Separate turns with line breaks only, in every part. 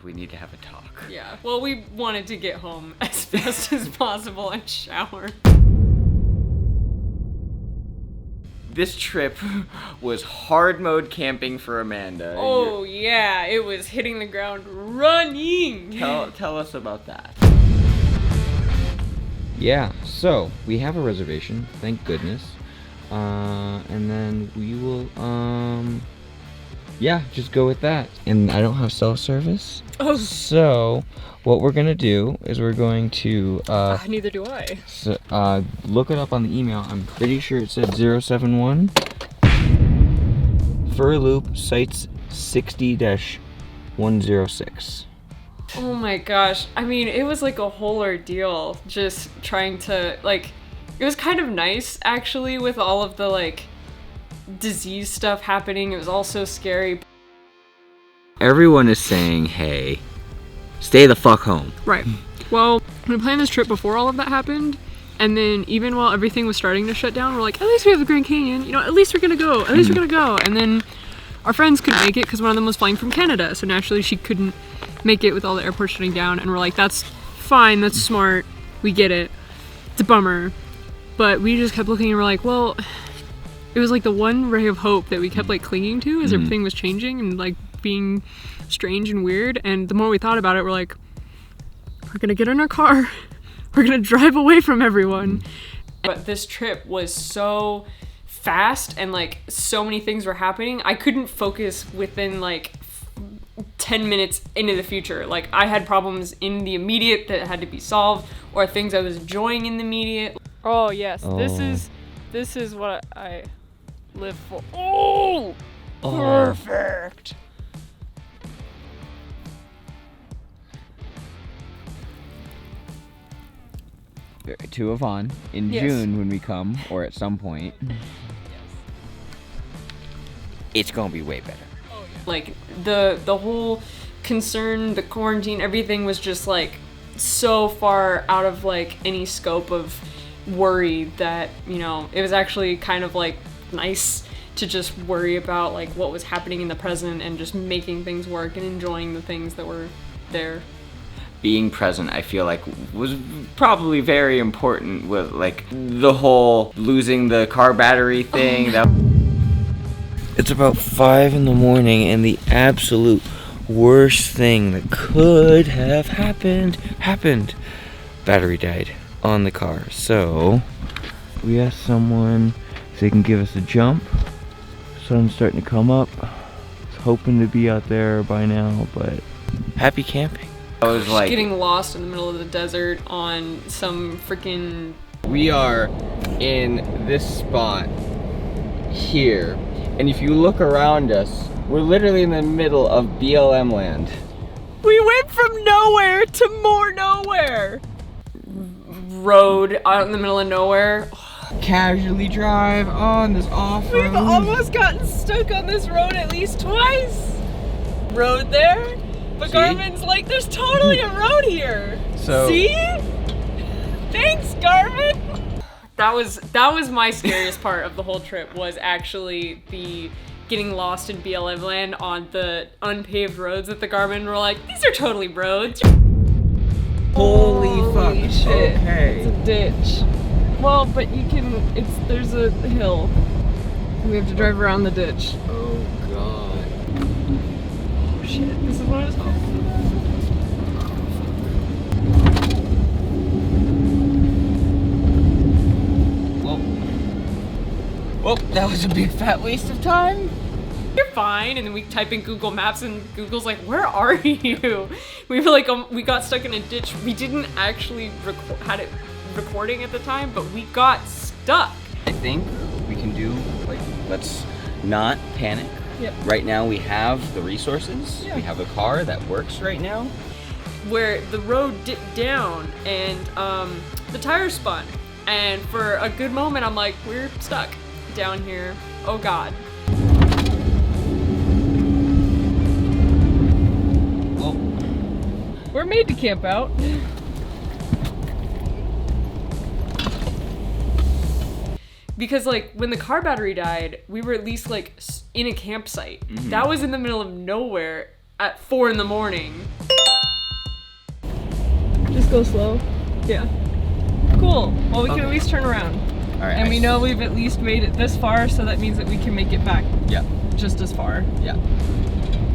we need to have a talk.
Yeah. Well, we wanted to get home as fast as possible and shower.
This trip was hard mode camping for Amanda.
Oh yeah, it was hitting the ground running.
Tell us about that.
Yeah, so we have a reservation, thank goodness. And then we will, yeah, just go with that. And I don't have self-service.
Oh.
So what we're gonna do is we're going to,
neither do I.
so, look it up on the email. I'm pretty sure it said 071. Fur Loop Sites 60-106.
Oh my gosh. I mean, it was like a whole ordeal just trying to, like, it was kind of nice actually with all of the, like, disease stuff happening. It was all so scary.
Everyone is saying, hey, stay the fuck home.
Right. Well, we planned this trip before all of that happened, and then even while everything was starting to shut down, we're like, at least we have the Grand Canyon. You know, at least we're gonna go. At least we're gonna go. And then our friends couldn't make it because one of them was flying from Canada, so naturally she couldn't make it with all the airports shutting down. And we're like, that's fine, that's smart, we get it. It's a bummer. But we just kept looking and we're like, well, it was like the one ray of hope that we kept like clinging to as everything was changing and like being strange and weird. And the more we thought about it, we're like, we're gonna get in our car, we're gonna drive away from everyone. But this trip was so fast and like so many things were happening, I couldn't focus within like 10 minutes into the future. Like I had problems in the immediate that had to be solved, or things I was enjoying in the immediate. Oh yes, this is what I live for. Oh, perfect.
To Yvonne in June when we come, or at some point. It's gonna be way better.
Like the whole concern, the quarantine, everything was just like so far out of like any scope of worry that, you know, it was actually kind of like nice to just worry about like what was happening in the present and just making things work and enjoying the things that were there.
Being present, I feel like, was probably very important with like the whole losing the car battery thing. It's about 5 in the morning and the absolute worst thing that could have happened. Battery died on the car. So we asked someone if they can give us a jump. Sun's starting to come up. I was hoping to be out there by now, but happy camping. I was like
getting lost in the middle of the desert on some freaking...
We are in this spot here, and if you look around us, we're literally in the middle of BLM land.
We went from nowhere to more nowhere. Road out in the middle of nowhere.
Casually drive on this off-road.
We've almost gotten stuck on this road at least twice. Road there, but
See?
Garmin's like, there's totally a road here.
So
see? Thanks, Garmin. That was my scariest part of the whole trip, was actually the getting lost in BLM land on the unpaved roads that the Garmin were like, these are totally roads.
Holy fuck.
Shit.
Okay.
It's a ditch. Well, but you can, there's a hill. We have to drive around the ditch.
Oh god.
Oh shit, this is what I was hoping.
Well, that was a big fat waste of time.
You're fine. And then we type in Google Maps and Google's like, where are you? We were like, we got stuck in a ditch. We didn't actually had it recording at the time, but we got stuck.
I think we can do, like, let's not panic.
Yep.
Right now we have the resources.
Yeah.
We have a car that works right now.
Where the road dipped down and the tires spun. And for a good moment, I'm like, we're stuck down here. Oh God.
Well,
we're made to camp out. Because like when the car battery died, we were at least like in a campsite. That was in the middle of nowhere at 4 in the morning. Just go slow. Yeah. Cool. Well, we can at least turn around.
All right.
And we know we've at least made it this far, so that means that we can make it back
Yeah.
just as far.
Yeah.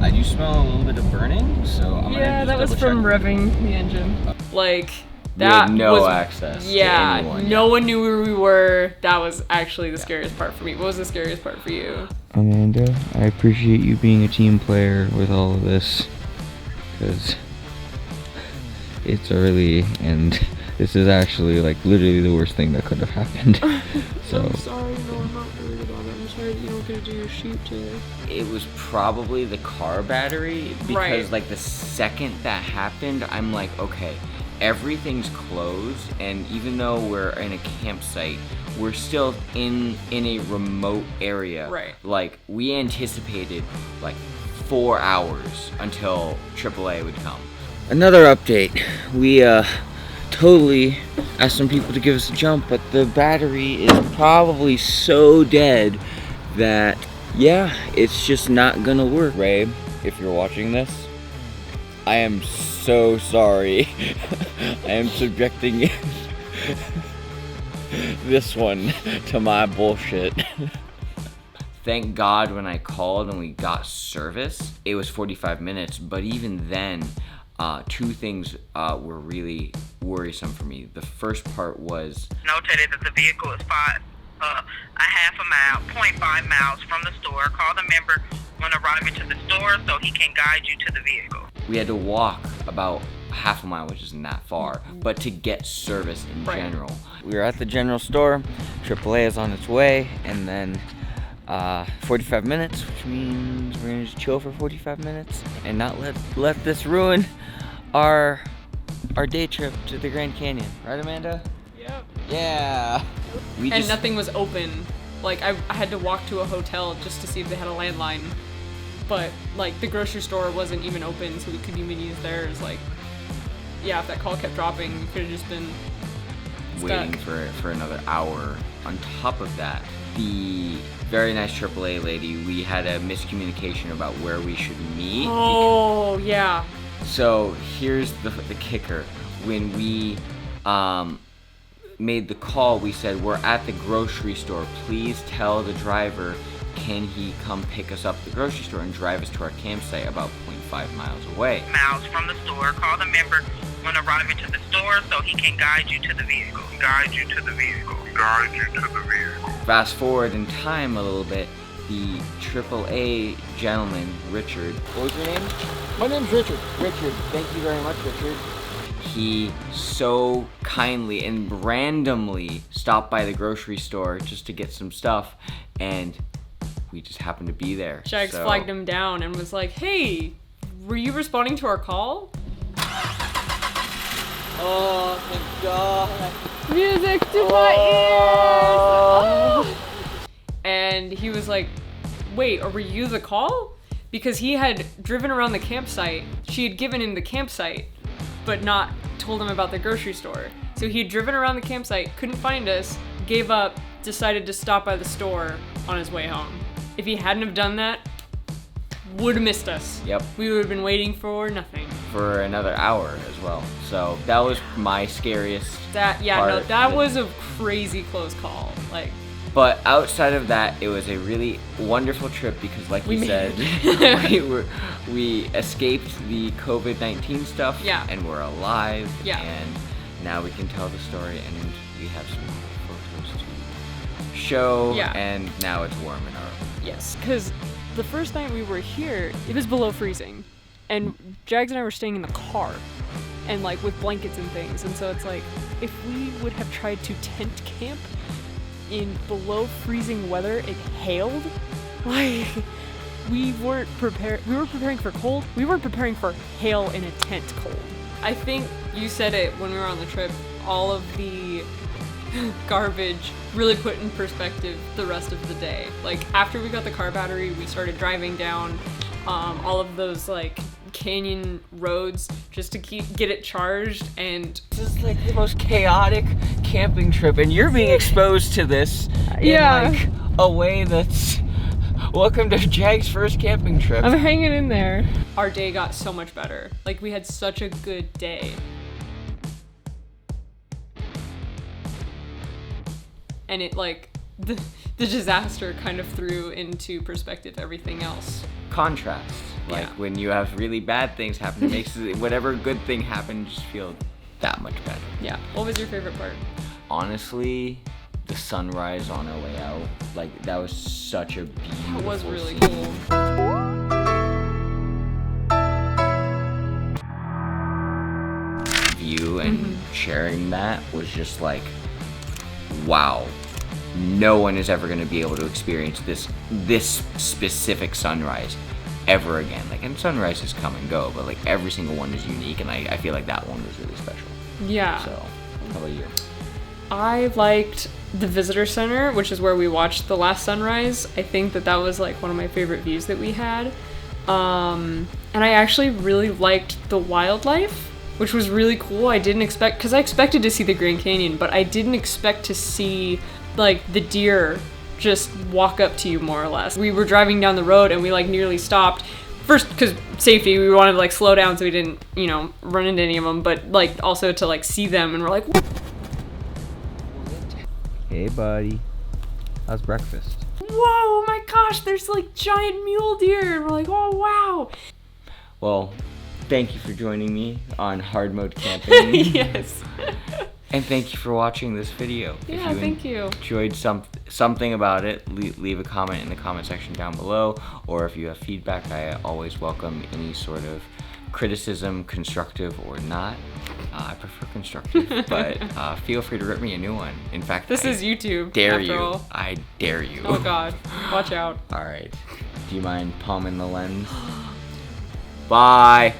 I do smell a little bit of burning, so I'm
Yeah,
gonna
that was
just
from
double check.
revving the engine. Like,
We had
that
no
was...
access to
Yeah,
anyone.
no one knew where we were. That was actually the scariest part for me. What was the scariest part for you?
Amanda, I appreciate you being a team player with all of this, because it's early and this is actually like literally the worst thing that could have happened. So
I'm sorry, no, I'm not worried about it. I'm sorry that you don't get to do your shoot today.
It was probably the car battery, because
Right.
like the second that happened, I'm like, okay, everything's closed, and even though we're in a campsite, we're still in a remote area.
Right.
Like, we anticipated like 4 hours until AAA would come. Another update. We totally asked some people to give us a jump, but the battery is probably so dead that, yeah, it's just not gonna work. Ray, if you're watching this, I am so sorry. I am subjecting this one to my bullshit. Thank God when I called and we got service, it was 45 minutes, but even then, two things were really worrisome for me. The first part was
notated that the vehicle is a half a mile, 0.5 miles from the store. Call the member when arriving to the store so he can guide you to the vehicle.
we had to walk about half a mile, which isn't that far, but to get service in
Right.
general. We were at the general store, AAA is on its way, and then 45 minutes, which means we're gonna just chill for 45 minutes and not let this ruin our day trip to the Grand Canyon. Right, Amanda?
Yep.
Yeah.
And nothing was open. Like, I had to walk to a hotel just to see if they had a landline. But, like, the grocery store wasn't even open, so we couldn't even use theirs. Like, yeah, if that call kept dropping, we could have just been
waiting
stuck.
for another hour. On top of that, the very nice AAA lady, we had a miscommunication about where we should meet.
Oh, yeah.
So here's the kicker. When we made the call, we said, we're at the grocery store. Please tell the driver, can he come pick us up at the grocery store and drive us to our campsite about 0.5 miles away.
Miles from the store. Call the member when arriving to the store so he can guide you to the vehicle. Guide you to the vehicle. Guide you to the vehicle.
Fast forward in time a little bit, the AAA gentleman, Richard. What was your name?
My name's Richard.
Richard, thank you very much, Richard. He so kindly and randomly stopped by the grocery store just to get some stuff, and we just happened to be there.
Jags
So-
flagged him down and was like, hey, were you responding to our call?
Oh, thank God.
Music to my ears! Oh. And he was like, wait, were you the call? Because he had driven around the campsite. She had given him the campsite, but not told him about the grocery store. So he had driven around the campsite, couldn't find us, gave up, decided to stop by the store on his way home. If he hadn't have done that, would have missed us.
Yep.
We would have been waiting for nothing.
For another hour as well. So that was my scariest
That
part.
that was a crazy close call. Like,
But outside of that, it was a really wonderful trip because, like
We
you
made
said, we escaped the COVID-19 stuff,
Yeah.
and we're alive,
Yeah.
and now we can tell the story, and we have some photos to show,
Yeah.
and now it's warm in our.
yes, because the first night we were here, it was below freezing, and Jags and I were staying in the car, and like with blankets and things, and so it's like, if we would have tried to tent camp in below freezing weather, it hailed, like, we weren't prepared. We were preparing for cold. We weren't preparing for hail in a tent cold. I think you said it when we were on the trip. All of the garbage really put in perspective the rest of the day. Like, after we got the car battery, we started driving down all of those like canyon roads just to get it charged, and
This is like the most chaotic camping trip, and you're being exposed to this
Yeah.
in like a way that's. Welcome to Jag's first camping trip.
I'm hanging in there. Our day got so much better. Like, we had such a good day. and it like the disaster kind of threw into perspective everything else.
Contrast. Like
Yeah.
when you have really bad things happen, it makes whatever good thing happened just feel that much better.
Yeah. What was your favorite part?
Honestly, the sunrise on our way out, like that was such a beautiful
That was really
scene.
cool.
View and sharing that was just like, wow. No one is ever going to be able to experience this specific sunrise ever again. Like, and sunrises come and go, but like every single one is unique, and I feel like that one was really special.
Yeah.
So, how about you?
I liked the visitor center, which is where we watched the last sunrise. I think that was like one of my favorite views that we had. And I actually really liked the wildlife, which was really cool. I didn't expect, because I expected to see the Grand Canyon, but I didn't expect to see like the deer just walk up to you more or less. We were driving down the road and we like nearly stopped. First, because safety, we wanted to like slow down so we didn't, run into any of them, but like also to like see them, and we're like,
Hey, buddy. How's breakfast?
whoa, oh my gosh, there's like giant mule deer, and we're like, oh wow.
Well, thank you for joining me on Hard Mode Camping.
Yes.
And thank you for watching this video.
Yeah, thank you.
Enjoyed something about it, leave a comment in the comment section down below, or if you have feedback, I always welcome any sort of criticism, constructive or not. I prefer constructive, but feel free to rip me a new one. In fact,
This
I
is YouTube.
dare
after
you.
all.
I dare you.
Oh god. Watch out.
All right. Do you mind palming the lens? Bye.